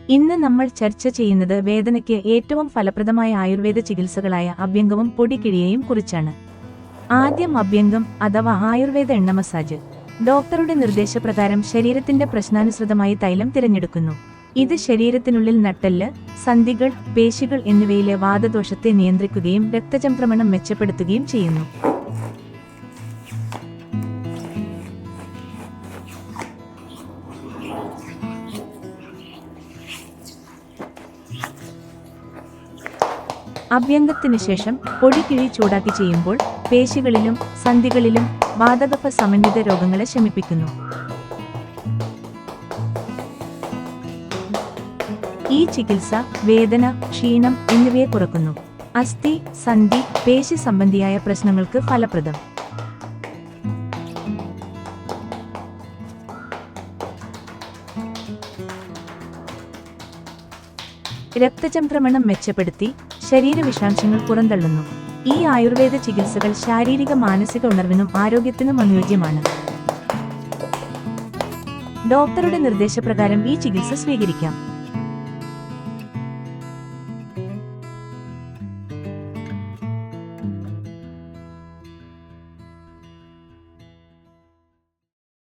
ഇന്ന് നമ്മൾ ചർച്ച ചെയ്യുന്നത് വേദനയ്ക്ക് ഏറ്റവും ഫലപ്രദമായ ആയുർവേദ ചികിത്സകളായ അഭ്യംഗവും പൊടിക്കിഴിയെയും കുറിച്ചാണ്. ആദ്യം അഭ്യംഗം അഥവാ ആയുർവേദ എണ്ണ മസാജ്. ഡോക്ടറുടെ നിർദ്ദേശപ്രകാരം ശരീരത്തിന്റെ പ്രശ്നാനുസൃതമായി തൈലം തിരഞ്ഞെടുക്കുന്നു. ഇത് ശരീരത്തിനുള്ളിൽ നട്ടെല്ല്, സന്ധികൾ, പേശികൾ എന്നിവയിലെ വാതദോഷത്തെ നിയന്ത്രിക്കുകയും രക്തചംക്രമണം മെച്ചപ്പെടുത്തുകയും ചെയ്യുന്നു. അഭ്യംഗത്തിനു ശേഷം പൊടിക്കിഴി ചൂടാക്കി ചെയ്യുമ്പോൾ പേശികളിലും സന്ധികളിലും വാതകഫ സമന്വിത രോഗങ്ങളെ ശമിപ്പിക്കുന്നു. ഈ ചികിത്സ വേദന, ക്ഷീണം എന്നിവയെ കുറക്കുന്നു. അസ്ഥി, സന്ധി, പേശി സംബന്ധിയായ പ്രശ്നങ്ങൾക്ക് ഫലപ്രദം. രക്തചംക്രമണം മെച്ചപ്പെടുത്തി ശരീരവിഷാംശങ്ങൾ പുറന്തള്ളുന്നു. ഈ ആയുർവേദ ചികിത്സകൾ ശാരീരിക മാനസിക ഉണർവിനും ആരോഗ്യത്തിനും അനുയോജ്യമാണ്. ഡോക്ടറുടെ നിർദ്ദേശപ്രകാരം ഈ ചികിത്സ സ്വീകരിക്കാം.